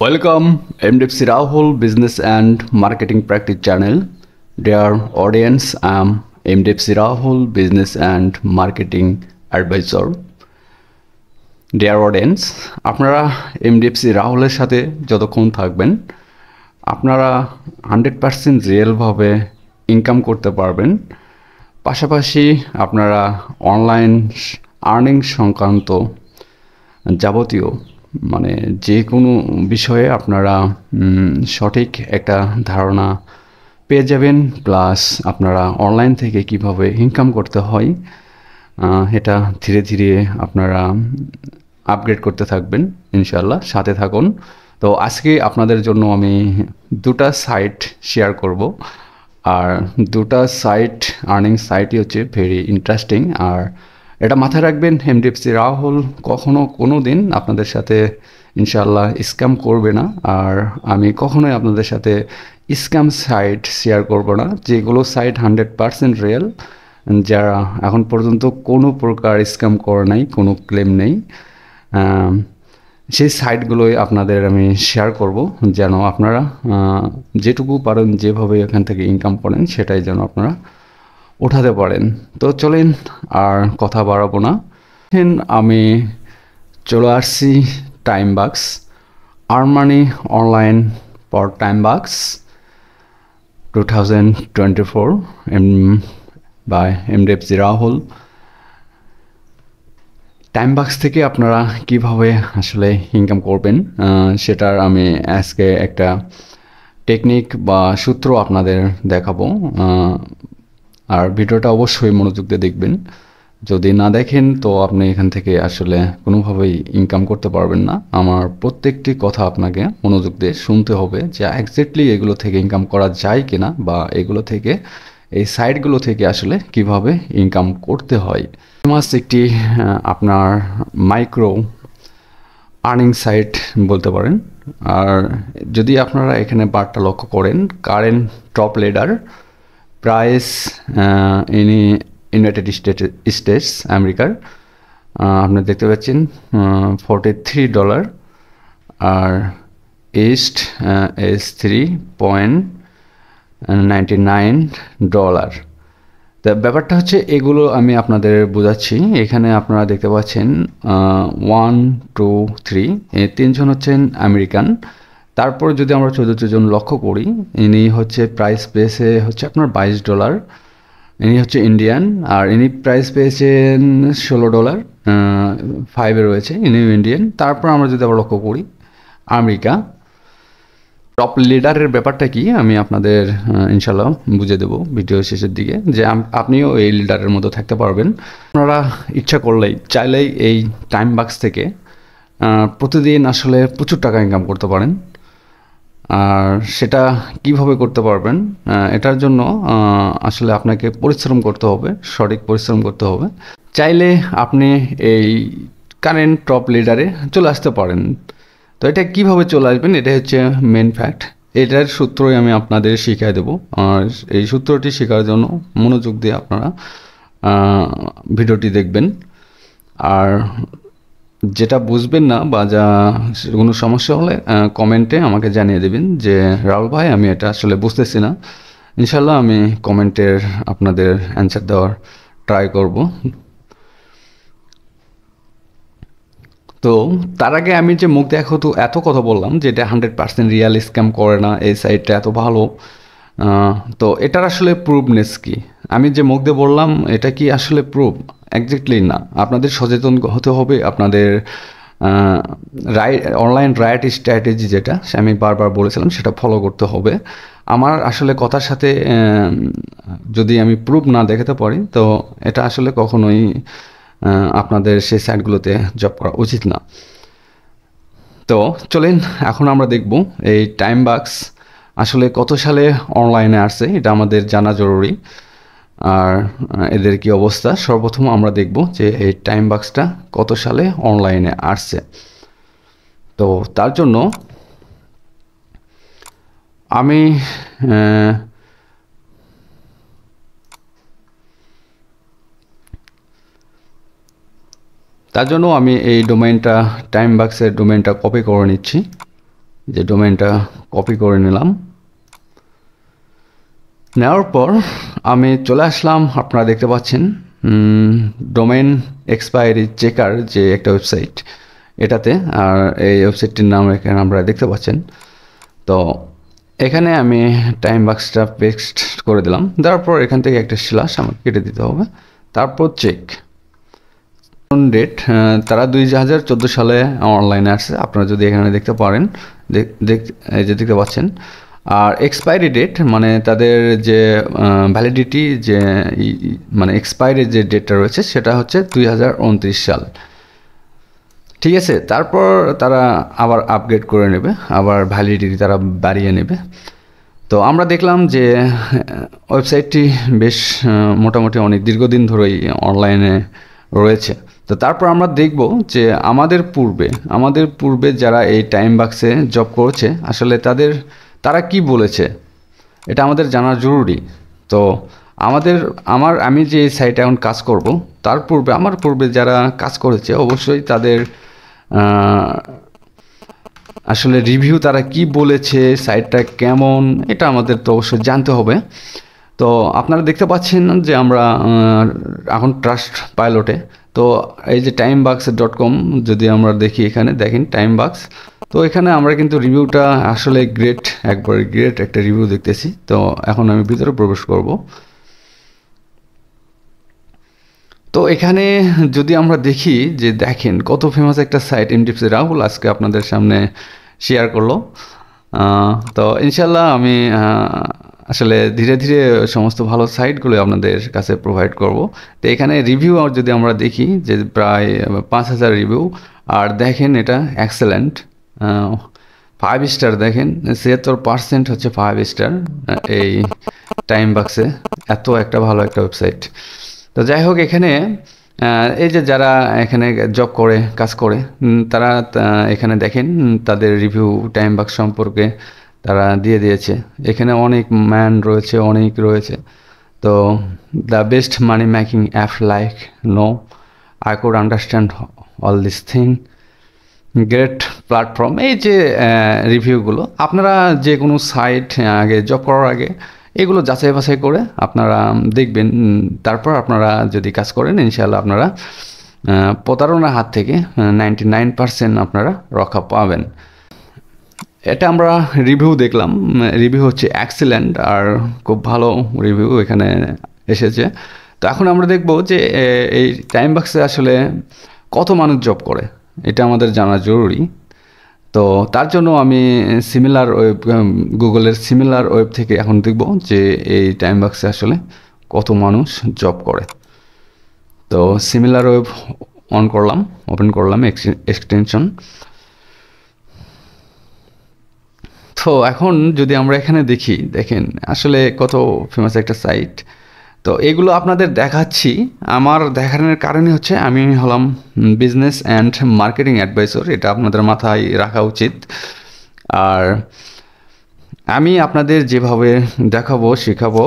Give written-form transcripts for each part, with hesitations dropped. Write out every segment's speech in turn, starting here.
Welcome MDFC Rahul Business and Marketing Practice Channel. Dear audience, I am MDFC Rahul Business and Marketing Advisor. Dear audience, আপনারা MDFC রাহুলের সাথে যতক্ষণ থাকবেন আপনারা 100% রিয়েলভাবে income করতে পারবেন। পাশাপাশি আপনারা অনলাইন আর্নিং সংক্রান্ত যাবতীয় মানে যে কোনো বিষয়ে আপনারা সঠিক একটা ধারণা পেয়ে যাবেন, প্লাস আপনারা অনলাইন থেকে কিভাবে ইনকাম করতে হয় এটা ধীরে ধীরে আপনারা আপগ্রেড করতে থাকবেন। ইনশাআল্লাহ সাথে থাকুন। তো আজকে আপনাদের জন্য আমি দুটা সাইট শেয়ার করব, আর দুটা সাইট আর্নিং সাইটই হচ্ছে ভেরি ইন্টারেস্টিং। আর এটা মাথায় রাখবেন, এমডিএফসি রাহুল কখনো কোনো দিন আপনাদের সাথে ইনশাআল্লাহ স্ক্যাম করবে না, আর আমি কখনোই আপনাদের সাথে স্ক্যাম সাইট শেয়ার করব না। যেগুলো সাইট 100% রিয়েল, যারা এখন পর্যন্ত কোনো প্রকার স্ক্যাম করে নাই, কোনো ক্লেম নেই, সেই সাইটগুলোই আপনাদের আমি শেয়ার করব, যেন আপনারা যেটুকু পারেন যেভাবে এখান থেকে ইনকাম করেন সেটাই যেন আপনারা উঠাতে পারেন। তো চলেন আর কথা বাড়াবো না, আমি চলে আসছি Timebux. Earn money online for Timebux 2024 by MDFC Rahul. Timebux থেকে আপনারা কিভাবে আসলে ইনকাম করবেন সেটার আমি আজকে একটা টেকনিক বা সূত্র আপনাদের দেখাবো, আর ভিডিওটা অবশ্যই মনোযোগ দিয়ে দেখবেন। যদি না দেখেন তো আপনি এখান থেকে আসলে কোনোভাবেই ইনকাম করতে পারবেন না। আমার প্রত্যেকটি কথা আপনাকে মনোযোগ দিয়ে শুনতে হবে যে এক্স্যাক্টলি এগুলো থেকে ইনকাম করা যায় কিনা, বা এগুলো থেকে এই সাইটগুলো থেকে আসলে কিভাবে ইনকাম করতে হয়। ফেমাস একটি আপনার মাইক্রো আর্নিং সাইট বলতে পারেন। আর যদি আপনারা এখানে বারটা লক্ষ্য করেন, কারেন্ট টপ লিডার প্রাইস ইনি ইউনাইটেড স্টেটস আমেরিকার, আপনি দেখতে পাচ্ছেন $43, আর ইস্ট is $3.99। তা ব্যাপারটা হচ্ছে এগুলো আমি আপনাদের বোঝাচ্ছি। এখানে আপনারা দেখতে পাচ্ছেন 1, 2, 3 এই তিনজন হচ্ছেন আমেরিকান। তারপর যদি আমরা 14 জন লক্ষ্য করি, ইনি হচ্ছে প্রাইস পেয়েছে হচ্ছে আপনার $22। ইনি হচ্ছে ইন্ডিয়ান, আর ইনি প্রাইস পেয়েছেন $16, 5 রয়েছে, ইনিও ইন্ডিয়ান। তারপর আমরা যদি আবার লক্ষ্য করি আমেরিকা টপ লিডারের ব্যাপারটা কি আমি আপনাদের ইনশাল্লাহ বুঝিয়ে দেবো ভিডিও শেষের দিকে, যে আপনিও এই লিডারের মতো থাকতে পারবেন। আপনারা ইচ্ছা করলেই চাইলেই এই টাইমবাক্স থেকে প্রতিদিন আসলে প্রচুর টাকা ইনকাম করতে পারেন। আর সেটা কিভাবে করতে পারবেন, এটার জন্য আসলে আপনাকে পরিশ্রম করতে হবে, সঠিক পরিশ্রম করতে হবে। চাইলে আপনি এই কারেন্ট টপ লিডারে চলে আসতে পারেন। তো এটা কিভাবে চলে আসবেন, এটা হচ্ছে মেন ফ্যাক্ট। এটার সূত্রই আমি আপনাদের শিখিয়ে দেবো, আর এই সূত্রটি শেখার জন্য মনোযোগ দিয়ে আপনারা ভিডিওটি দেখবেন। আর যেটা বুঝবেন না বা যা কোনো সমস্যা হলে কমেন্টে আমাকে জানিয়ে দেবেন যে রাহুল ভাই আমি এটা আসলে বুঝতেছি না। ইনশাল্লাহ আমি কমেন্টের আপনাদের অ্যান্সার দেওয়ার ট্রাই করব। তো তার আগে আমি যে মুখ দেখো তো এত কথা বললাম যে এটা 100% রিয়াল স্ক্যাম করে না, এই সাইটটা এত ভালো, তো এটার আসলে প্রুফনেস কি? আমি যে মুখ দিয়ে বললাম এটা কি আসলে প্রুফ? এক্স্যাক্টলি না। আপনাদের সচেতন হতে হবে। আপনাদের অনলাইন রাইট স্ট্র্যাটেজি যেটা আমি বারবার বলেছিলাম সেটা ফলো করতে হবে। আমার আসলে কথার সাথে যদি আমি প্রুফ না দেখাতে পারি তো এটা আসলে কখনোই আপনাদের সেই সাইটগুলোতে জব করা উচিত না। তো চলেন এখন আমরা দেখব এই টাইমবাক্স আসলে কত সালে অনলাইনে আসছে, এটা আমাদের জানা জরুরি। আর এদের কি অবস্থা, সর্বপ্রথম আমরা দেখব যে এই টাইমবাক্সটা কত সালে অনলাইনে আসছে। তো তার জন্য আমি তার জন্য আমি এই ডোমেইনটা টাইমবাক্সের ডোমেইনটা কপি করে নিচ্ছি। যে ডোমেইনটা কপি করে নিলাম। নেওয়ার পর আমি চলে আসলাম, আপনারা দেখতে পাচ্ছেন ডোমেইন এক্সপায়ারি চেকার যে একটা ওয়েবসাইট এটাতে, আর এই ওয়েবসাইটটির নাম এখানে আমরা দেখতে পাচ্ছেন। তো এখানে আমি টাইম বাক্সটা পেস্ট করে দিলাম, দেওয়ার পর এখান থেকে একটা স্ল্যাশ আমাকে কেটে দিতে হবে, তারপর চেক ডেট। তারা 2014 সালে অনলাইনে আসছে, আপনারা যদি এখানে দেখতে পারেন, এই যে দেখতে পাচ্ছেন। আর এক্সপায়ারি ডেট মানে তাদের যে ভ্যালিডিটি যে মানে এক্সপায়ারি যে ডেটটা রয়েছে সেটা হচ্ছে 2029 সাল, ঠিক আছে। তারপর তারা আবার আপগ্রেড করে নেবে, আবার ভ্যালিডিটি তারা বাড়িয়ে নেবে। তো আমরা দেখলাম যে ওয়েবসাইটটি বেশ মোটামুটি অনেক দীর্ঘদিন ধরেই অনলাইনে রয়েছে। তো তারপর আমরা দেখব যে আমাদের পূর্বে যারা এই টাইম বাক্সে জব করেছে আসলে তারা কি বলেছে, এটা আমাদের জানা জরুরি। তো আমি যে সাইটে এখন কাজ করব তার আমার পূর্বে যারা কাজ করেছে অবশ্যই তাদের আসলে রিভিউ তারা কি বলেছে, সাইটটা কেমন, এটা আমাদের তো অবশ্যই জানতে হবে। তো আপনারা দেখতে পাচ্ছেন যে আমরা এখন ট্রাস্ট পাইলটে। তো এই যে timebucks.com যদি আমরা দেখি, এখানে দেখেন টাইম বাক্স, তো এখানে আমরা কিন্তু রিভিউটা আসলে একবার গ্রেট একটা রিভিউ দেখতেছি। তো এখন আমি ভিতরে প্রবেশ করব। তো এখানে যদি আমরা দেখি যে দেখেন কত ফেমাস একটা সাইট এমডিএফসি রাহুল আজকে আপনাদের সামনে শেয়ার করলো। তো ইনশাল্লাহ আমি আসলে ধীরে ধীরে সমস্ত ভালো সাইটগুলো আপনাদের কাছে প্রোভাইড করব। তো এখানে রিভিউ যদি আমরা দেখি যে প্রায় 5000 রিভিউ, আর দেখেন এটা এক্সেলেন্ট 5 স্টার, দেখেন 76% হচ্ছে 5 স্টার এই টাইম বাক্সে। এত একটা ভালো একটা ওয়েবসাইট। তো যাই হোক, এখানে এই যে যারা এখানে জব করে কাজ করে তারা এখানে দেখেন তাদের রিভিউ টাইম বাক্স সম্পর্কে তারা দিয়ে দিয়েছে। এখানে অনেক অনেক রয়েছে। তো the best money making app like no I could understand all this thing, great platform. এই যে রিভিউগুলো আপনারা যে কোনো সাইট আগে জব করার আগে এগুলো যাচাই বাছাই করে আপনারা দেখবেন, তারপর আপনারা যদি কাজ করেন ইনশাআল্লাহ আপনারা প্রতারণার হাত থেকে 99% আপনারা রক্ষা পাবেন। এটা আমরা রিভিউ দেখলাম, রিভিউ হচ্ছে এক্সিলেন্ট, আর খুব ভালো রিভিউ এখানে এসেছে। তো এখন আমরা দেখব যে এই টাইম বাক্সে আসলে কত মানুষ জব করে, এটা আমাদের জানা জরুরি। তো তার জন্য আমি গুগলের সিমিলার ওয়েব থেকে এখন দেখব যে এই টাইম বাক্সে আসলে কত মানুষ জব করে। তো সিমিলার ওয়েব ওপেন করলাম এক্সটেনশন। তো এখন যদি আমরা এখানে দেখেন আসলে কত ফেমাস একটা সাইট। তো এগুলো আপনাদের দেখাচ্ছি, আমার দেখানোর কারণে হচ্ছে আমি হলাম বিজনেস অ্যান্ড মার্কেটিং অ্যাডভাইসর, এটা আপনাদের মাথায় রাখা উচিত। আর আমি আপনাদের যেভাবে দেখাবো শেখাবো,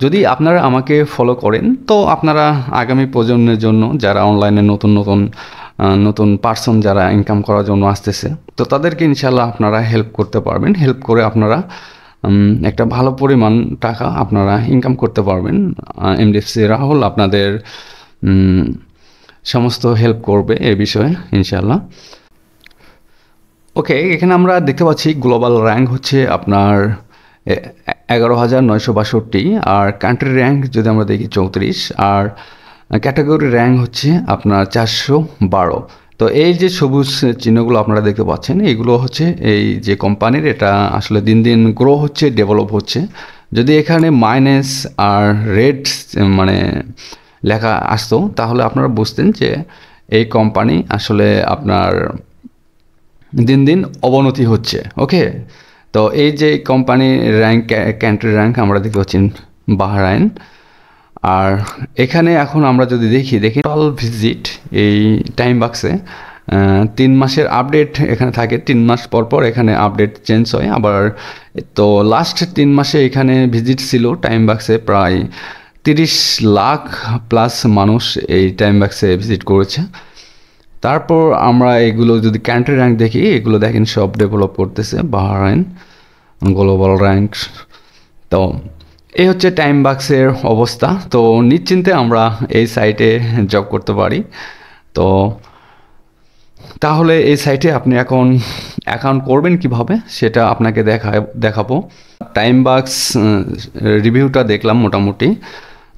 যদি আপনারা আমাকে ফলো করেন তো আপনারা আগামী প্রজন্মের জন্য যারা অনলাইনে নতুন পার্সন যারা ইনকাম করার জন্য আসতেছে, তো তাদেরকে ইনশাল্লাহ আপনারা হেল্প করতে পারবেন। হেল্প করে আপনারা একটা ভালো পরিমাণ টাকা আপনারা ইনকাম করতে পারবেন। এমডিএফসি রাহুল আপনাদের সমস্ত হেল্প করবে এ বিষয়ে ইনশাল্লাহ। ওকে, এখানে আমরা দেখতে পাচ্ছি গ্লোবাল র্যাঙ্ক হচ্ছে আপনার 11,962, আর কান্ট্রি র্যাঙ্ক যদি আমরা দেখি 34, আর ক্যাটাগরি র্যাঙ্ক হচ্ছে আপনার 412। তো এই যে সবুজ চিহ্নগুলো আপনারা দেখতে পাচ্ছেন এগুলো হচ্ছে এই যে কোম্পানির, এটা আসলে দিন দিন গ্রো হচ্ছে, ডেভেলপ হচ্ছে। যদি এখানে মাইনাস আর রেড মানে লেখা আসতো তাহলে আপনারা বুঝতেন যে এই কোম্পানি আসলে আপনার দিন দিন অবনতি হচ্ছে। ওকে, তো এই যে কোম্পানি র্যাঙ্ক কান্ট্রি র্যাঙ্ক আমরা দেখতে পাচ্ছি বাহরাইন। আর এখানে এখন আমরা যদি দেখি টোটাল ভিজিট এই টাইম বাক্সে 3 মাসের আপডেট এখানে থাকে, 3 মাস পর পর এখানে আপডেট চেঞ্জ হয় আবার। তো লাস্ট 3 মাসে এখানে ভিজিট ছিল টাইম বাক্সে প্রায় 30 লাখ প্লাস মানুষ এই টাইম বাক্সে ভিজিট করেছে। তারপর আমরা এগুলো যদি কান্ট্রি র্যাঙ্ক দেখি, এগুলো দেখেন সব ডেভেলপ করতেছে, বাহরাইন, গ্লোবাল র্যাঙ্ক। তো এই হচ্ছে টাইম বাক্সের অবস্থা। তো নিশ্চিন্তে আমরা এই সাইটে জব করতে পারি। তো তাহলে এই সাইটে আপনি এখন অ্যাকাউন্ট করবেন কিভাবে সেটা আপনাকে দেখাবো। টাইম বাক্স রিভিউটা দেখলাম মোটামুটি।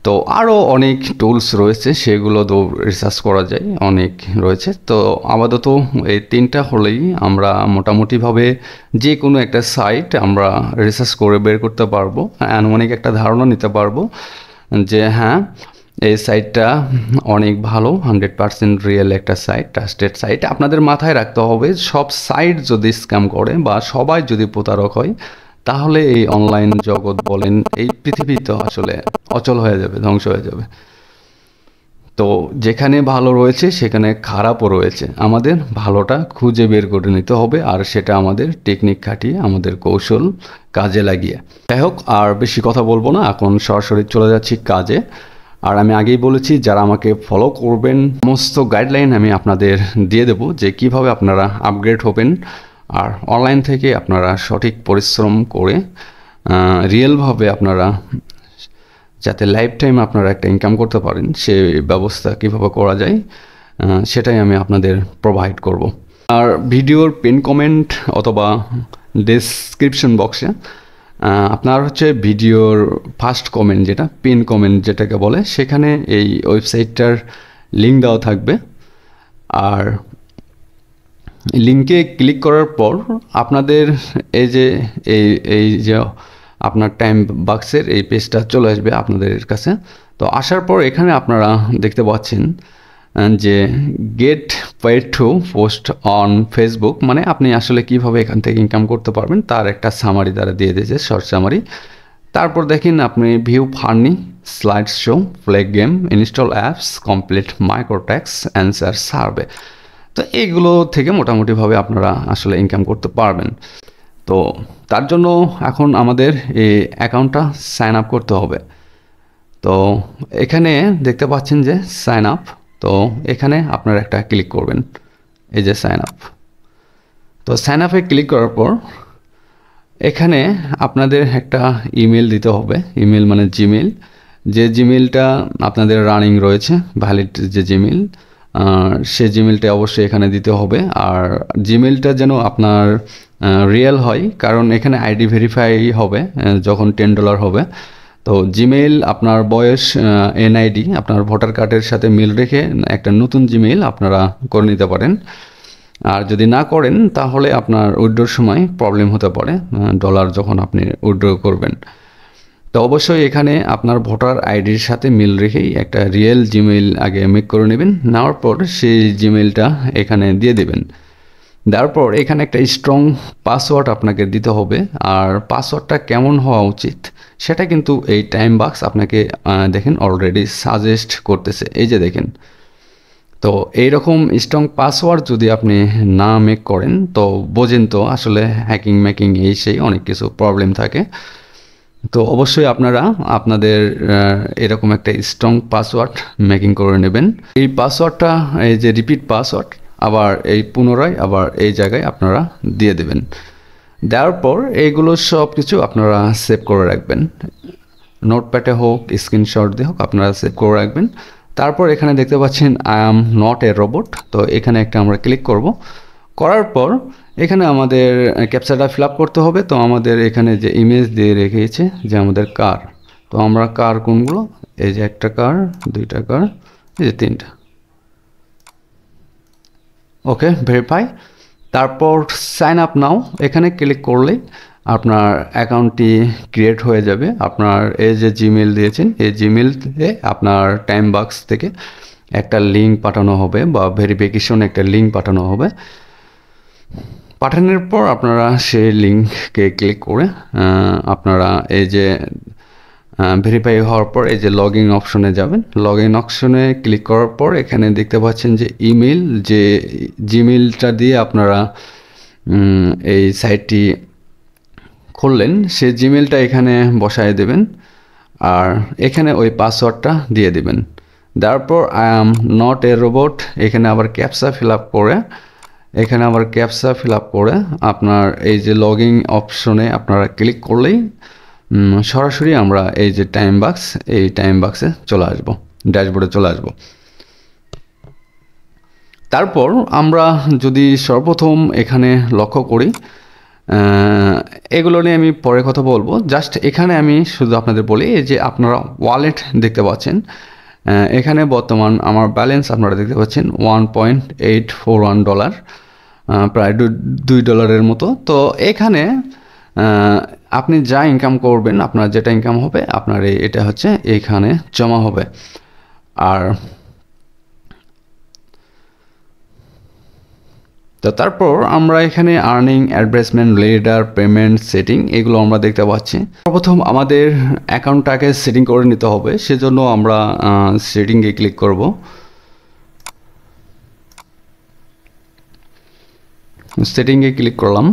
তো আরও অনেক টুলস রয়েছে, সেগুলো তো রিসার্চ করা যায়, অনেক রয়েছে। তো আপাতত এই 3টা হলেই আমরা মোটামুটিভাবে যে কোনো একটা সাইট আমরা রিসার্চ করে বের করতে পারবো, আনুমানিক একটা ধারণা নিতে পারবো যে হ্যাঁ এই সাইটটা অনেক ভালো, 100% রিয়েল একটা সাইট, ট্রাস্টেড সাইট। আপনাদের মাথায় রাখতে হবে সব সাইট যদি স্ক্যাম করে বা সবাই যদি প্রতারক হয়, তাহলে এই অনলাইন জগৎ বলেন, এই পৃথিবী তো আসলে অচল হয়ে যাবে, ধ্বংস হয়ে যাবে। তো যেখানে ভালো রয়েছে সেখানে খারাপও রয়েছে, আমাদের ভালোটা খুঁজে বের করে নিতে হবে, আর সেটা আমাদের টেকনিক খাটিয়ে, আমাদের কৌশল কাজে লাগিয়ে। যাই হোক, আর বেশি কথা বলবো না, এখন সরাসরি চলে যাচ্ছি কাজে। আর আমি আগেই বলেছি, যারা আমাকে ফলো করবেন সমস্ত গাইডলাইন আমি আপনাদের দিয়ে দেবো যে কিভাবে আপনারা আপগ্রেড হবেন, আর অনলাইন থেকে আপনারা সঠিক পরিশ্রম করে রিয়েলভাবে আপনারা যাতে লাইফ টাইম আপনারা একটা ইনকাম করতে পারেন, সে ব্যবস্থা কিভাবে করা যায় সেটাই আমি আপনাদের প্রোভাইড করব। আর ভিডিওর পিন কমেন্ট অথবা ডেসক্রিপশন বক্সে আপনার হচ্ছে ভিডিওর ফার্স্ট কমেন্ট, যেটা পিন কমেন্ট যেটাকে বলে, সেখানে এই ওয়েবসাইটটার লিঙ্ক দেওয়া থাকবে। আর লিঙ্কে ক্লিক করার পর আপনাদের এই যে আপনার টাইম বাক্সের এই পেজটা চলে আসবে আপনাদের কাছে। তো আসার পর এখানে আপনারা দেখতে পাচ্ছেন যে get paid to post on Facebook, মানে আপনি আসলে কিভাবে এখান থেকে ইনকাম করতে পারবেন তার একটা সামারি তারা দিয়ে দিয়েছে, শর্ট সামারি। তারপর দেখেন আপনি view funny, slide show, play game, install apps, complete microtasks, answer survey. তো এইগুলো থেকে মোটামুটিভাবে আপনারা আসলে ইনকাম করতে পারবেন। তো তার জন্য এখন আমাদের এই অ্যাকাউন্টটা সাইন আপ করতে হবে। তো এখানে দেখতে পাচ্ছেন যে সাইন আপ, তো এখানে আপনারা একটা ক্লিক করবেন, এই যে সাইন আপ। তো সাইন আপে ক্লিক করার পর এখানে আপনাদের একটা ইমেল দিতে হবে, ইমেল মানে জিমেল, যে জিমেলটা আপনাদের রানিং রয়েছে, ভ্যালিড যে জিমেল, সে জিমেলটা অবশ্যই এখানে দিতে হবে। আর জিমেলটা যেন আপনার রিয়েল হয়, কারণ এখানে আইডি ভেরিফাই হবে যখন $10 হবে। তো জিমেইল আপনার বয়স, এনআইডি আপনার ভোটার কার্ডের সাথে মিল রেখে একটা নতুন জিমেইল আপনারা করে নিতে পারেন। আর যদি না করেন তাহলে আপনার উইথড্রোর সময় প্রবলেম হতে পারে, ডলার যখন আপনি উইথড্র করবেন। তো অবশ্যই এখানে আপনার ভোটার আইডির সাথে মিল রেখেই একটা রিয়েল জিমেইল আগে মেক করে নেবেন, নেওয়ার পর সেই জিমেইলটা এখানে দিয়ে দেবেন। দেওয়ার পর এখানে একটা স্ট্রং পাসওয়ার্ড আপনাকে দিতে হবে। আর পাসওয়ার্ডটা কেমন হওয়া উচিত সেটা কিন্তু এই টাইম বাক্স আপনাকে দেখেন অলরেডি সাজেস্ট করতেছে, এই যে দেখেন। তো এইরকম স্ট্রং পাসওয়ার্ড যদি আপনি না মেক করেন তো বোঝেন তো আসলে হ্যাকিং ম্যাকিং এই সেই অনেক কিছু প্রবলেম থাকে। তো অবশ্যই আপনারা আপনাদের এরকম একটা স্ট্রং পাসওয়ার্ড মেকিং করে নেবেন। এই পাসওয়ার্ডটা, এই যে রিপিট পাসওয়ার্ড, আবার এই পুনরায় আবার এই জায়গায় আপনারা দিয়ে দেবেন। দেওয়ার পর এইগুলো সব কিছু আপনারা সেভ করে রাখবেন, নোটপ্যাডে হোক, স্ক্রিনশট দিয়ে হোক আপনারা সেভ করে রাখবেন। তারপর এখানে দেখতে পাচ্ছেন I am not a robot, তো এখানে একটা আমরা ক্লিক করব। করার পর এখানে আমাদের ক্যাপচাটা ফিল আপ করতে হবে। তো আমাদের এখানে যে ইমেজ দিয়ে রেখেছে যে আমাদের কার, তো আমরা কার কোনগুলো, এই যে একটা কার, দুইটা কার, এই যে তিনটা। ওকে, ভেরিফাই। তারপর সাইন আপ নাও এখানে ক্লিক করলে আপনার অ্যাকাউন্টটি ক্রিয়েট হয়ে যাবে। আপনার এই যে জিমেল দিয়েছেন, এই জিমেলে আপনার টাইম বাক্স থেকে একটা লিঙ্ক পাঠানো হবে বা ভেরিফিকেশন একটা লিঙ্ক পাঠানো হবে। পাঠানোর পর আপনারা সেই লিঙ্ককে ক্লিক করে আপনারা এই যে ভেরিফাই হওয়ার পর এই যে লগ ইন অপশনে যাবেন। লগ ইন অপশনে ক্লিক করার পর এখানে দেখতে পাচ্ছেন যে ইমেল, যে জিমেলটা দিয়ে আপনারা এই সাইটটি খুললেন সেই জিমেলটা এখানে বসায় দেবেন, আর এখানে ওই পাসওয়ার্ডটা দিয়ে দেবেন। তারপর I am not a robot, এখানে আবার ক্যাপচা ফিল আপ করে আপনার এই যে লগইন অপশনে আপনারা ক্লিক করলেই সরাসরি আমরা এই যে টাইম বাক্সে চলে আসবো, ড্যাশবোর্ডে চলে আসবো। তারপর আমরা যদি সর্বপ্রথম এখানে লক্ষ্য করি, এগুলো নিয়ে আমি পরে কথা বলবো, জাস্ট এখানে আমি শুধু আপনাদের বলি যে আপনারা ওয়ালেট দেখতে পাচ্ছেন, এখানে বর্তমান আমার ব্যালেন্স আপনারা দেখতে পাচ্ছেন $1.841, প্রায় $2 মতো। তো এখানে আপনি যা ইনকাম করবেন, আপনার যেটা ইনকাম হবে আপনার এটা হচ্ছে এইখানে জমা হবে। আর তো তারপর আমরা এখানে earning, advertisement, leader, payment, setting এগুলো আমরা দেখতে পাচ্ছি। প্রথম আমাদের অ্যাকাউন্টটাকে সেটিং করে নিতে হবে, সেজন্য আমরা সেটিংয়ে ক্লিক করব। সেটিংয়ে ক্লিক করলাম।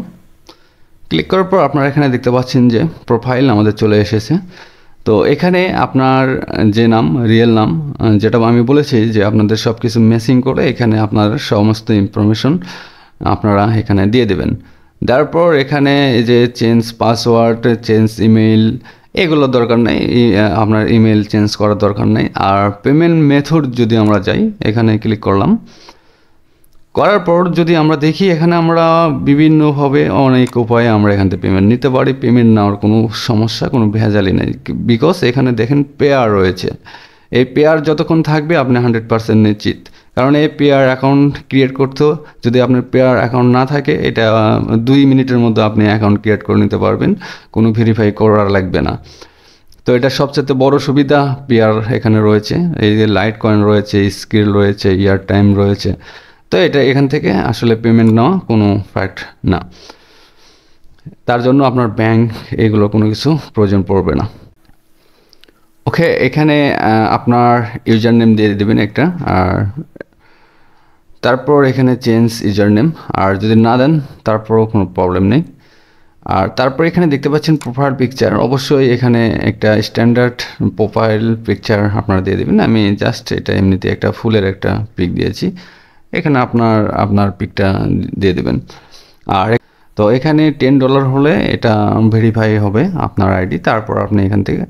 ক্লিক করার পর আপনারা এখানে দেখতে পাচ্ছেন যে প্রোফাইল আমাদের চলে এসেছে। তো এখানে আপনার যে নাম, রিয়েল নাম, যেটা আমি বলেছি যে আপনাদের সব কিছু ম্যাচিং করে এখানে আপনার সমস্ত ইনফরমেশন আপনারা এখানে দিয়ে দেবেন। তারপর এখানে এই যে চেঞ্জ পাসওয়ার্ড, চেঞ্জ ইমেইল এগুলো দরকার নেই, আপনার ইমেল চেঞ্জ করার দরকার নেই। আর পেমেন্ট মেথড যদি আমরা যাই, এখানে ক্লিক করলাম, করার পর যদি আমরা দেখি এখানে আমরা বিভিন্নভাবে অনেক উপায়ে আমরা এখান থেকে পেমেন্ট নিতে পারি। পেমেন্ট নেওয়ার কোনো সমস্যা, কোনো ভেজালি নেই, বিকজ এখানে দেখেন পেয়ার রয়েছে। এই পেয়ার যতক্ষণ থাকবে আপনি 100% নিশ্চিত, কারণ এই পেয়ার অ্যাকাউন্ট ক্রিয়েট করতেও যদি আপনার পেয়ার অ্যাকাউন্ট না থাকে, এটা 2 মিনিটের মধ্যে আপনি অ্যাকাউন্ট ক্রিয়েট করে নিতে পারবেন, কোনো ভেরিফাই করার লাগবে না। তো এটা সবচেয়ে বড় সুবিধা পেয়ার এখানে রয়েছে। এই যে লাইট কয়েন রয়েছে, স্কিল রয়েছে, ইয়ার টাইম রয়েছে। তো এটা এখান থেকে আসলে পেমেন্ট নেওয়া কোনো ফ্যাক্ট না, তার জন্য আপনার ব্যাংক এগুলো কোনো কিছু প্রয়োজন পড়বে না। ওকে, এখানে আপনার ইউজার নেম দিয়ে দেবেন একটা, আর তারপর এখানে চেঞ্জ ইউজার নেম, আর যদি না দেন তারপরও কোনো প্রবলেম নেই। আর তারপর এখানে দেখতে পাচ্ছেন প্রোফাইল পিকচার, অবশ্যই এখানে একটা স্ট্যান্ডার্ড প্রোফাইল পিকচার আপনারা দিয়ে দেবেন। আমি জাস্ট এটা এমনিতে একটা ফুলের একটা পিক দিয়েছি, এখানে আপনার পিকটা দিয়ে দেবেন। আর তো এখানে $10 হলে এটা ভেরিফাই হবে আপনার আইডি। তারপর আপনি এখান থেকে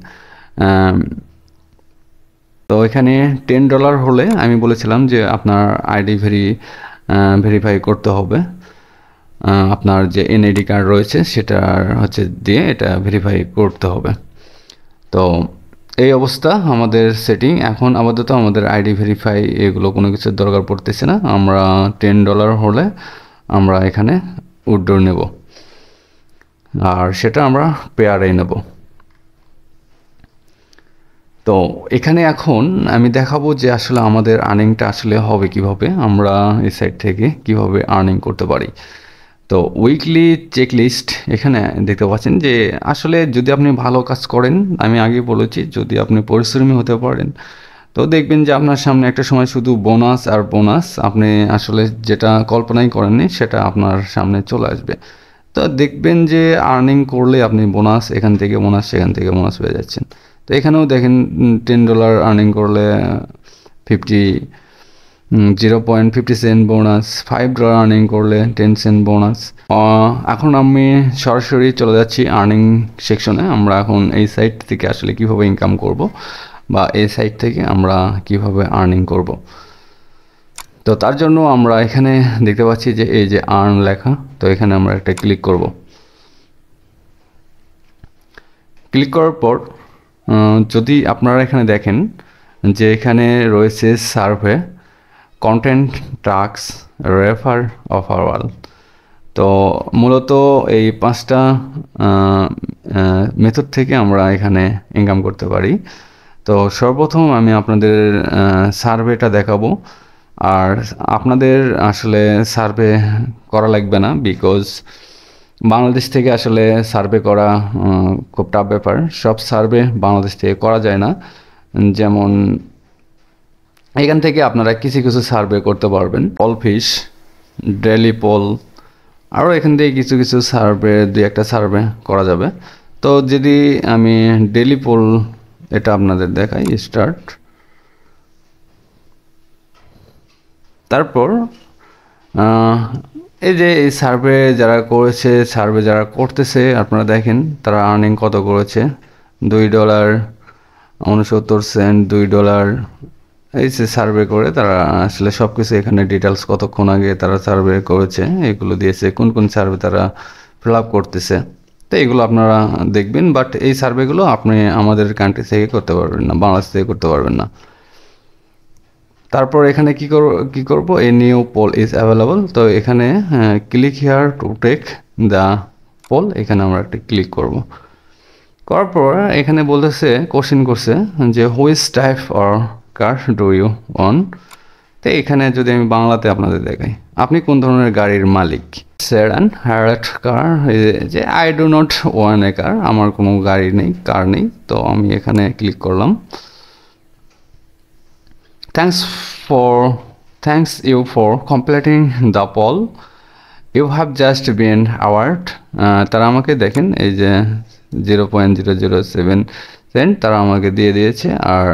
তো এখানে $10 হলে আমি বলেছিলাম যে আপনার আইডি ভেরিফাই করতে হবে, আপনার যে এনআইডি কার্ড রয়েছে সেটা হচ্ছে দিয়ে এটা ভেরিফাই করতে হবে। তো এই অবস্থা আমাদের সেটিং। এখন আপাতত আমাদের আইডি ভেরিফাই এগুলো কোনো কিছুর দরকার পড়তেছে না। আমরা $10 হলে আমরা এখানে উইথড্র নেব, আর সেটা আমরা পেয়ারে নেব। তো এখানে এখন আমি দেখাবো যে আসলে আমাদের আর্নিংটা আসলে হবে কিভাবে, আমরা এই সাইট থেকে কিভাবে আর্নিং করতে পারি। তো উইকলি চেকলিস্ট এখানে দেখতে পাচ্ছেন যে আসলে যদি আপনি ভালো কাজ করেন, আমি আগে বলেছি যদি আপনি পরিশ্রমী হতে পারেন, তো দেখবেন যে আপনার সামনে একটা সময় শুধু বোনাস আর বোনাস, আপনি আসলে যেটা কল্পনাই করেননি সেটা আপনার সামনে চলে আসবে। তো দেখবেন যে আর্নিং করলে আপনি বোনাস, এখান থেকে বোনাস, সেখান থেকে বোনাস পেয়ে যাচ্ছেন। তো এখানেও দেখেন $10 আর্নিং করলে 0.50 সেন্ট বোনাস, $5 আর্নিং করলে 10 সেন্ট বোনাস। এখন আমি সরাসরি চলে যাচ্ছি আর্নিং সেকশনে। আমরা এখন এই সাইট থেকে আসলে কিভাবে ইনকাম করব, বা এই সাইট থেকে আমরা কিভাবে আর্নিং করব। তো তার জন্য আমরা এখানে দেখতে পাচ্ছি যে এই যে আর্ন লেখা, তো এখানে আমরা একটা ক্লিক করব। ক্লিক করার পর যদি আপনারা এখানে দেখেন যে এখানে রয়েছে survey, content, task, refer, offer ওয়াল। তো মূলত এই 5টা মেথড থেকে আমরা এখানে ইনকাম করতে পারি। তো সর্বপ্রথম আমি আপনাদের সার্ভেটা দেখাবো। আর আপনাদের আসলে সার্ভে করা লাগবে না, বিকজ বাংলাদেশ থেকে আসলে সার্ভে করা খুব টাফ ব্যাপার। সব সার্ভে বাংলাদেশ থেকে করা যায় না। যেমন এখান থেকে আপনারা কিছু কিছু সার্ভে করতে পারবেন, পলফিশ, ডেলি পোল, আরও এখান থেকে কিছু কিছু সার্ভে, 2-1টা সার্ভে করা যাবে। তো যদি আমি ডেলি পোল এটা আপনাদের দেখাই, স্টার্ট। তারপর এই যে এই সার্ভে যারা করেছে, সার্ভে যারা করতেছে, আপনারা দেখেন তারা আর্নিং কত করেছে। $2.69, $2, এই যে সার্ভে করে তারা আসলে সব কিছু এখানে ডিটেলস কতক্ষণ আগে তারা সার্ভে করেছে এগুলো দিয়েছে, কোন কোন সার্ভে তারা ফিল আপ করতেছে। তো এগুলো আপনারা দেখবেন, বাট এই সার্ভেগুলো আপনি আমাদের কান্ট্রি থেকে করতে পারবেন না, বাংলাদেশ থেকে করতে পারবেন না। তারপর এখানে কি করব, a new poll is available. তো এখানে click here to take the poll, এখানে আমরা একটা ক্লিক করব। করার পর এখানে বলতেছে, কোশ্চেন করছে যে which type or car do you own. তো এখানে যদি আমি বাংলাতে আপনাদের দেখাই, আপনি কোন ধরনের গাড়ির মালিক। সেডান, হ্যারেট কার, যে আই ডু নট ওয়ান এ কার, আমার কোনো গাড়ি নেই, কার নেই। তো আমি এখানে ক্লিক করলাম। Thanks you for completing the poll. You have just been awarded. তারা আমাকে দেখেন এই যে 0.007 সেন্ট তারা আমাকে দিয়ে দিয়েছে। আর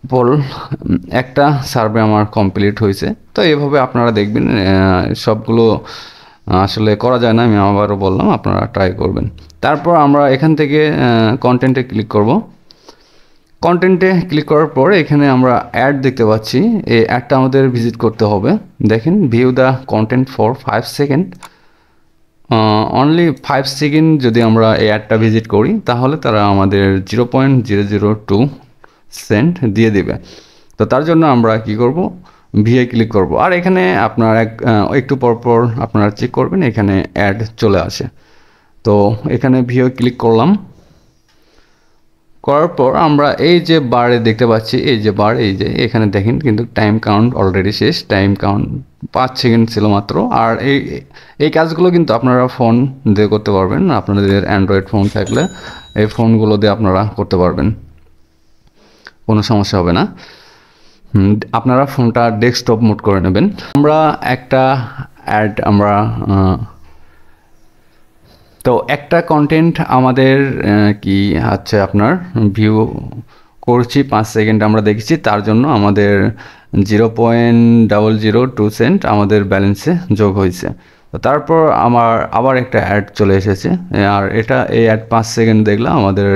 পোল একটা সার্ভে আমার কমপ্লিট হয়েছে। তো এইভাবে আপনারা দেখবেন, সবগুলো আসলে করা যায় না, আমি আবারও বললাম, আপনারা ট্রাই করবেন। তারপর আমরা এখান থেকে কন্টেন্টে ক্লিক করব। কন্টেন্টে ক্লিক করার পর এখানে আমরা অ্যাড দেখতে পাচ্ছি, এই অ্যাডটা আমাদের ভিজিট করতে হবে। দেখেন, view the content for 5 second, only 5 second যদি আমরা এই অ্যাডটা ভিজিট করি তাহলে তারা আমাদের 0.002 সেন্ট দিয়ে দিবে। তো তার জন্য আমরা কি করব, ভিএ ক্লিক করব। আর এখানে আপনার একটু পরপর আপনারা চেক করবেন, এখানে অ্যাড চলে আসে। তো এখানে ভিএ ক্লিক করলাম। করার পর আমরা এই যে বারে দেখতে পাচ্ছি, এই যে বার, এই যে এখানে দেখেন কিন্তু টাইম কাউন্ট অলরেডি শেষ, টাইম কাউন্ট 5 সেকেন্ড ছিল মাত্র। আর এই কাজগুলো কিন্তু আপনারা ফোন দিয়ে করতে পারবেন, আপনাদের অ্যান্ড্রয়েড ফোন থাকলে এই ফোনগুলো দিয়ে আপনারা করতে পারবেন, কোনো সমস্যা হবে না। আপনারা ফোনটা ডেস্কটপ মোড করে নেবেন। আমরা একটা অ্যাড তো একটা কন্টেন্ট আমাদের কি হচ্ছে আপনার ভিউ করছি 5 সেকেন্ড আমরা দেখেছি, তার জন্য আমাদের 0.002 সেন্ট আমাদের ব্যালেন্সে যোগ হয়েছে। তো তারপর আবার একটা অ্যাড চলে এসেছে, আর এই অ্যাড 5 সেকেন্ড দেখলে আমাদের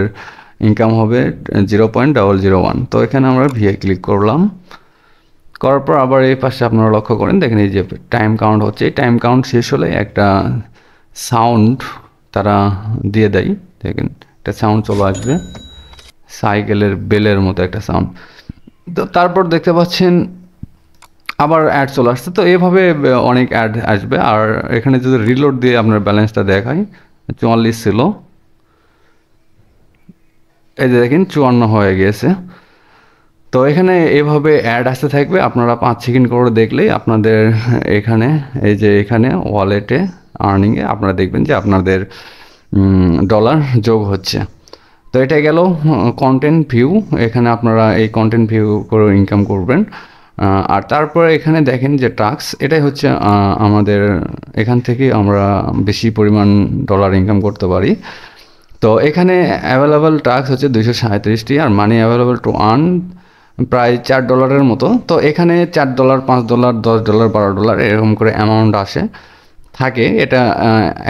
ইনকাম হবে 0.001। তো এখানে আমরা ভিএ ক্লিক করলাম। করার পর আবার এই পাশে আপনারা লক্ষ্য করেন, দেখেন এই যে টাইম কাউন্ট হচ্ছে, এই টাইম কাউন্ট শেষ হলে একটা সাউন্ড তারা দিয়ে দেয়। দেখেন একটা সাউন্ড চলে আসবে, সাইকেলের বেলের মতো একটা সাউন্ড। তো তারপর দেখতে পাচ্ছেন আবার অ্যাড চলে আসছে। তো এভাবে অনেক অ্যাড আসবে। আর এখানে যদি রিলোড দিয়ে আপনার ব্যালেন্সটা দেখায়, 44 ছিল, এই যে দেখেন 54 হয়ে গিয়েছে। তো এখানে এভাবে অ্যাড আসতে থাকবে, আপনারা 5 সেকেন্ড করে দেখলেই আপনাদের এখানে এই যে এখানে ওয়ালেটে আর্নিংয়ে আপনারা দেখবেন যে আপনাদের ডলার যোগ হচ্ছে। তো এটা গেল কন্টেন্ট ভিউ, এখানে আপনারা এই কন্টেন্ট ভিউ করে ইনকাম করবেন। আর তারপরে এখানে দেখেন যে টাস্ক, এটাই হচ্ছে আমাদের এখান থেকে আমরা বেশি পরিমাণ ডলার ইনকাম করতে পারি। তো এখানে অ্যাভেলেবল টাস্ক হচ্ছে 237টি, আর মানি অ্যাভেলেবল টু আর্ন প্রায় $4 মতো। তো এখানে $4, $5, $10, $12 এরকম করে অ্যামাউন্ট আসে থাকে। এটা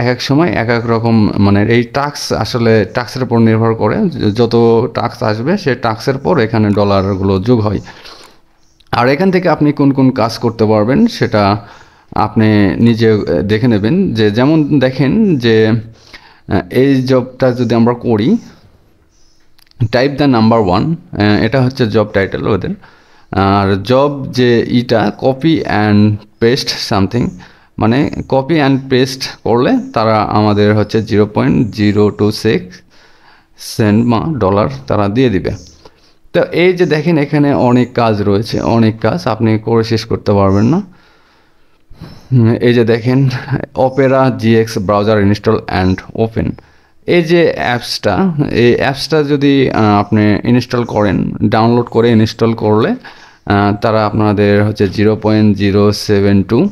এক এক সময় এক এক রকম, মানে এই টাস্ক আসলে টাস্কের উপর নির্ভর করে, যত টাস্ক আসবে সে টাস্কের পর এখানে ডলারগুলো যোগ হয়। আর এখান থেকে আপনি কোন কোন কাজ করতে পারবেন সেটা আপনি নিজে দেখে নেবেন। যে যেমন দেখেন যে এই জবটা যদি আমরা করি, টাইপ দ্য নাম্বার 1, এটা হচ্ছে জব টাইটেল ওদের। আর জব যে কপি অ্যান্ড পেস্ট সামথিং, মানে কপি অ্যান্ড পেস্ট করলে তারা আমাদের হচ্ছে 0.026 সেন্ট বা ডলার তারা দিয়ে দিবে। তো এই যে দেখেন এখানে অনেক কাজ রয়েছে, অনেক কাজ আপনি করে শেষ করতে পারবেন না। এই যে দেখেন Opera GX browser install and open, এই যে অ্যাপসটা যদি আপনি ইনস্টল করেন, ডাউনলোড করে ইনস্টল করলে তারা আপনাদের হচ্ছে 0.072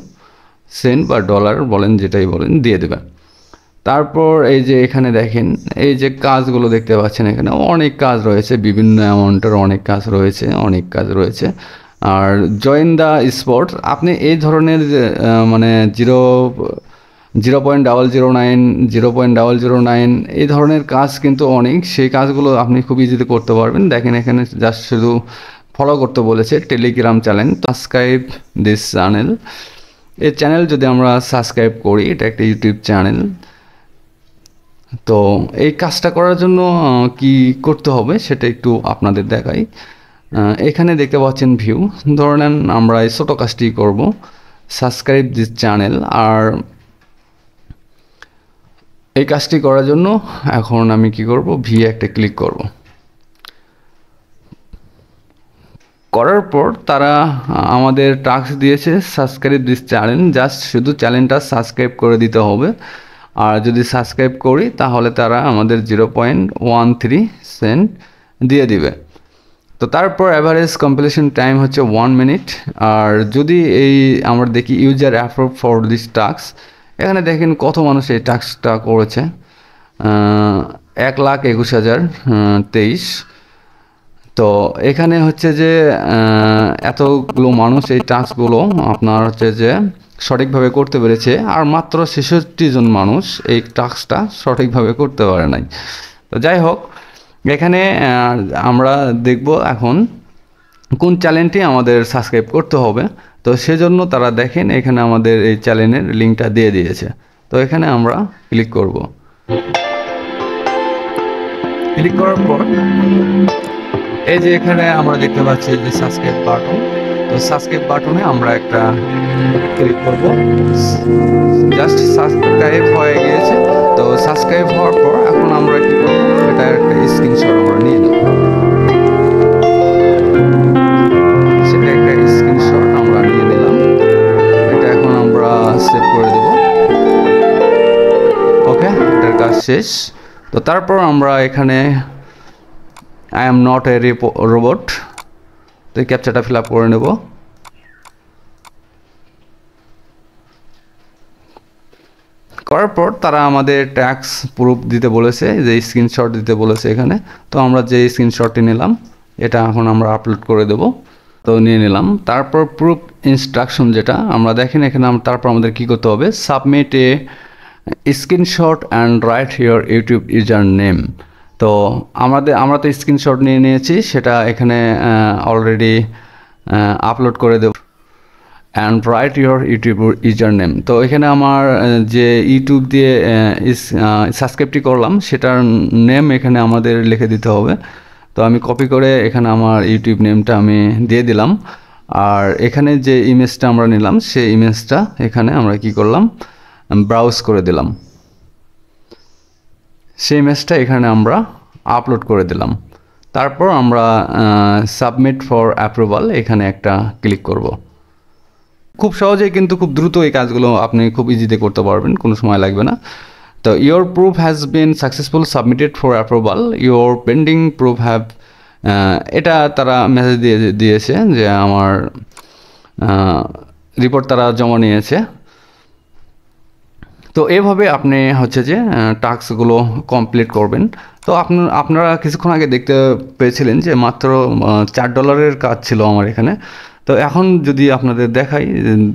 সেন্ট বা ডলার বলেন, যেটাই বলেন, দিয়ে দেবে। তারপর এই যে এখানে দেখেন এই যে কাজগুলো দেখতে পাচ্ছেন, এখানে অনেক কাজ রয়েছে, বিভিন্ন অ্যামাউন্টের অনেক কাজ রয়েছে। আর জয়েন দ্য স্পোর্টস, আপনি এই ধরনের মানে 0.009 0.009 এই ধরনের কাজ কিন্তু অনেক, সেই কাজগুলো আপনি খুব ইজিতে করতে পারবেন। দেখেন এখানে জাস্ট শুধু ফলো করতে বলেছে Telegram channel, subscribe this channel. এই চ্যানেল যদি আমরা সাবস্ক্রাইব করি, এটা একটা ইউটিউব চ্যানেল। তো এই কাজটা করার জন্য কি করতে হবে সেটা একটু আপনাদের দেখাই। এখানে দেখতে পাচ্ছেন ভিউ, ধরে নেন আমরা এই ছোটো কাজটি করব, সাবস্ক্রাইব দিস চ্যানেল। আর এই কাজটি করার জন্য এখন আমি কি করব, একটা ক্লিক করব। করার পর তারা আমাদের টাস্ক দিয়েছে সাবস্ক্রাইব দিস চ্যানেল, জাস্ট শুধু চ্যানেলটা সাবস্ক্রাইব করে দিতে হবে। আর যদি সাবস্ক্রাইব করি তাহলে তারা আমাদের 0.13 সেন্ট দিয়ে দিবে। তো তারপর অ্যাভারেজ কমপ্লিশন টাইম হচ্ছে 1 মিনিট। আর যদি এই আমরা দেখি user approve for this task, এখানে দেখেন কত মানুষ এই টাস্কটা করেছে, 1,21,023। তো এখানে হচ্ছে যে এতগুলো মানুষ এই টাস্কগুলো আপনার হচ্ছে যে সঠিকভাবে করতে পেরেছে, আর মাত্র 66 জন মানুষ এই টাস্কটা সঠিকভাবে করতে পারে নাই। তো যাই হোক, এখানে আমরা দেখব এখন কোন চ্যানেলটি আমাদের সাবস্ক্রাইব করতে হবে। তো সেজন্য তারা দেখেন এখানে আমাদের এই চ্যানেলের লিঙ্কটা দিয়ে দিয়েছে। তো এখানে আমরা ক্লিক করব। ক্লিক করার পর এই যে এখানে আমরা দেখতে পাচ্ছি যে সাবস্ক্রাইব বাটন, তো সাবস্ক্রাইব বাটনে আমরা একটা ক্লিক করব। জাস্ট সাবস্ক্রাইব হয়ে গিয়েছে। তো সাবস্ক্রাইব হওয়ার পর এখন আমরা কি করব, এটা একটা স্ক্রিনশট আমরা নিয়ে নেব। সেটা একটা স্ক্রিনশট আমরা নিয়ে নিলাম, এটা এখন আমরা সেভ করে দেব। ওকে, এটার কাজ শেষ। তো তারপর আমরা এখানে I am not a robot, তো এই ক্যাপচাটা ফিল আপ করে নেব। করার পর তারা আমাদের ট্যাক্স প্রুফ দিতে বলেছে, যে স্ক্রিনশট দিতে বলেছে এখানে। তো আমরা যে স্ক্রিনশটটি নিলাম এটা এখন আমরা আপলোড করে দেব। তো নিয়ে নিলাম। তারপর প্রুফ ইনস্ট্রাকশন যেটা আমরা দেখেন এখানে তারপর আমাদের কি করতে হবে, submit A screenshot and right here YouTube username. তো আমরা তো স্ক্রিনশট নিয়ে নিয়েছি, সেটা এখানে অলরেডি আপলোড করে দেব। And write your YouTube username. তো এখানে আমার যে ইউটিউব দিয়ে সাবস্ক্রাইবটি করলাম সেটার নেম এখানে আমাদের লিখে দিতে হবে। তো আমি কপি করে এখানে আমার ইউটিউব নেমটা আমি দিয়ে দিলাম। আর এখানে যে ইমেজটা আমরা নিলাম সেই ইমেজটা এখানে আমরা কি করলাম, ব্রাউজ করে দিলাম। সেই ইমেজটা এখানে আমরা আপলোড করে দিলাম। তারপর আমরা সাবমিট ফর অ্যাপ্রুভাল এখানে একটা ক্লিক করব। খুব সহজেই কিন্তু খুব দ্রুত এই কাজগুলো আপনি খুব ইজিতে করতে পারবেন, কোনো সময় লাগবে না। তো your proof has been successful submitted for approval, your pending proof have, এটা তারা মেসেজ দিয়েছে যে আমার রিপোর্ট তারা জমা নিয়েছে। তো এভাবে আপনি হচ্ছে যে টাস্কগুলো কমপ্লিট করবেন। তো আপনারা কিছুক্ষণ আগে দেখতে পেয়েছিলেন যে মাত্র $4 কাজ ছিল আমার এখানে। তো এখন যদি আপনাদের দেখাই,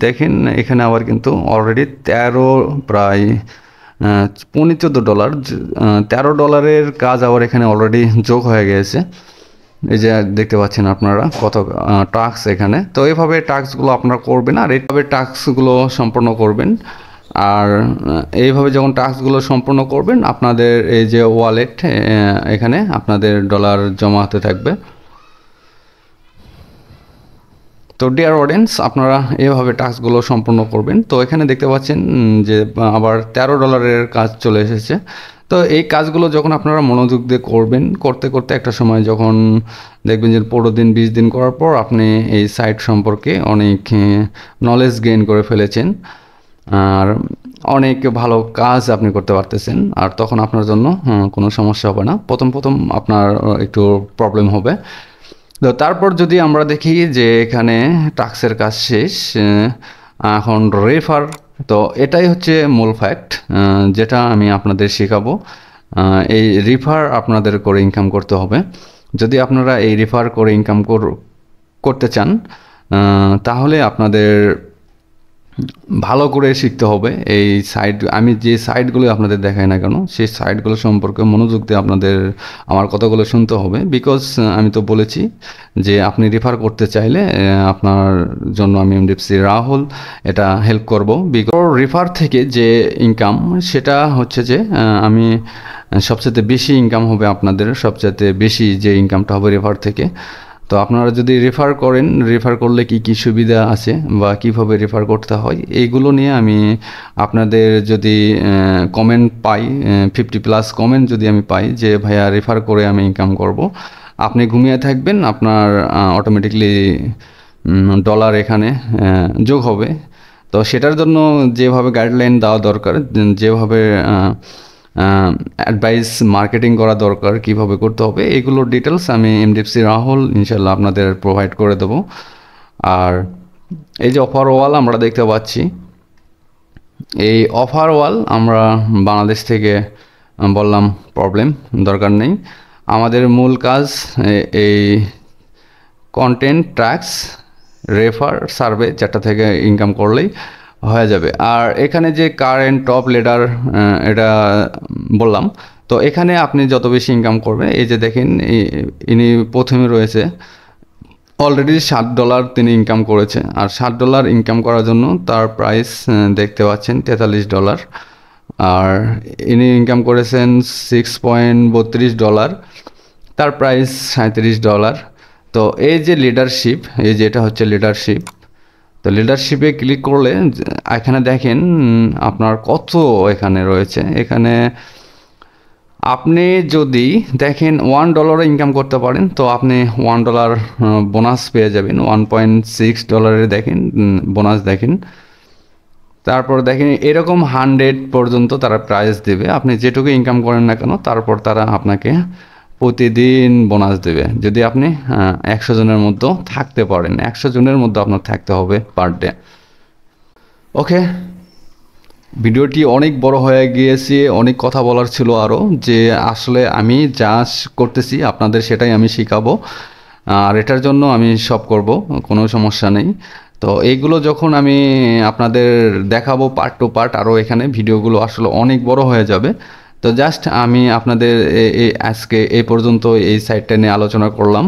দেখেন এখানে আবার কিন্তু অলরেডি প্রায় $14 $13 কাজ আবার এখানে অলরেডি যোগ হয়ে গিয়েছে। এই যে দেখতে পাচ্ছেন আপনারা কত টাস্ক এখানে। তো এইভাবে টাস্কগুলো আপনারা করবেন, আর এইভাবে টাস্কগুলো সম্পন্ন করবেন। আর এইভাবে যখন টাস্কগুলো সম্পন্ন করবেন আপনাদের এই যে ওয়ালেট এখানে আপনাদের ডলার জমা হতে থাকবে। তো ডিয়ার অডিয়েন্স, আপনারা এভাবে টাস্কগুলো সম্পন্ন করবেন। তো এখানে দেখতে পাচ্ছেন যে আবার $13 কাজ চলে এসেছে। তো এই কাজগুলো যখন আপনারা মনোযোগ দিয়ে করবেন, করতে করতে একটা সময় যখন দেখবেন যে 15 দিন 20 দিন করার পর আপনি এই সাইট সম্পর্কে অনেক নলেজ গেইন করে ফেলেছেন, আর অনেক ভালো কাজ আপনি করতে পারতেছেন। আর তখন আপনার জন্য কোনো সমস্যা হবে না। প্রথম আপনার একটু প্রবলেম হবে। তো তারপর যদি আমরা দেখি যে এখানে টাস্কের কাজ শেষ, এখন রেফার। তো এটাই হচ্ছে মূল ফ্যাক্ট যেটা আমি আপনাদের শেখাবো। এই রেফার আপনাদের করে ইনকাম করতে হবে। যদি আপনারা এই রেফার করে ইনকাম করতে চান তাহলে আপনাদের ভালো করে শিখতে হবে এই সাইট। আমি যে সাইটগুলো আপনাদের দেখাই না কেন সেই সাইটগুলো সম্পর্কে মনোযোগ দিয়ে আপনাদের আমার কথাগুলো শুনতে হবে। বিকজ আমি তো বলেছি যে আপনি রেফার করতে চাইলে আপনার জন্য আমি এমডিএফসি রাহুল এটা হেল্প করব। বিকজ রেফার থেকে যে ইনকাম সেটা হচ্ছে যে আমি সবচেয়ে বেশি ইনকাম হবে আপনাদের, সবচেয়ে বেশি যে ইনকামটা হবে রেফার থেকে। তো আপনারা যদি রেফার করেন, রেফার করলে কি কি সুবিধা আছে বা কিভাবে রেফার করতে হয় এইগুলো নিয়ে আমি আপনাদের যদি কমেন্ট পাই, 50+ কমেন্ট যদি আমি পাই যে ভাইয়া রেফার করে আমি ইনকাম করব, আপনি ঘুমিয়ে থাকবেন, আপনার অটোমেটিকলি ডলার এখানে যোগ হবে। তো সেটার জন্য যেভাবে গাইডলাইন দেওয়া দরকার, যেভাবে অ্যাডভাইস মার্কেটিং করা দরকার, কিভাবে করতে হবে, এগুলোর ডিটেলস আমি এমডিএফসি রাহুল ইনশাল্লাহ আপনাদের প্রোভাইড করে দেব। আর এই যে অফার ওয়াল আমরা দেখতে পাচ্ছি, এই অফার ওয়াল আমরা বাংলাদেশ থেকে বললাম প্রবলেম দরকার নেই। আমাদের মূল কাজ এই কন্টেন্ট, ট্র্যাক্স, রেফার, সার্ভে চারটা থেকে ইনকাম করলেই হয়ে যাবে। আর এখানে যে কারেন্ট টপ লিডার এটা বললাম, তো এখানে আপনি যত বেশি ইনকাম করবেন, এই যে দেখেন ইনি প্রথমে রয়েছে, অলরেডি $7 তিনি ইনকাম করেছে। আর $7 ইনকাম করার জন্য তার প্রাইস দেখতে পাচ্ছেন $43। আর ইনি ইনকাম করেছেন $6.32, তার প্রাইস $37। তো এই যে লিডারশিপ, এই যে এটা হচ্ছে লিডারশিপ। তো লিডারশিপে ক্লিক করলে এখানে দেখেন আপনার কত এখানে রয়েছে। এখানে আপনি যদি দেখেন $1 ইনকাম করতে পারেন তো আপনি $1 বোনাস পেয়ে যাবেন। $1.6 দেখেন বোনাস দেখেন। তারপর দেখেন এরকম 100 পর্যন্ত তারা প্রাইস দেবে, আপনি যেটুকু ইনকাম করেন না কেন, তারপর তারা আপনাকে প্রতিদিন বোনাস দেবে যদি আপনি 100 জনের মধ্যে থাকতে পারেন। 100 জনের মধ্যে আপনার থাকতে হবে পার ডে। ওকে, ভিডিওটি অনেক বড় হয়ে গিয়েছে, অনেক কথা বলার ছিল আরও, যে আসলে আমি যা করতেছি আপনাদের সেটাই আমি শেখাবো, আর এটার জন্য আমি সব করব, কোনো সমস্যা নেই। তো এইগুলো যখন আমি আপনাদের দেখাবো পার্ট টু পার্ট, আরও এখানে ভিডিওগুলো আসলে অনেক বড় হয়ে যাবে। তো জাস্ট আমি আপনাদের আজকে এই পর্যন্ত এই সাইটটা নিয়ে আলোচনা করলাম।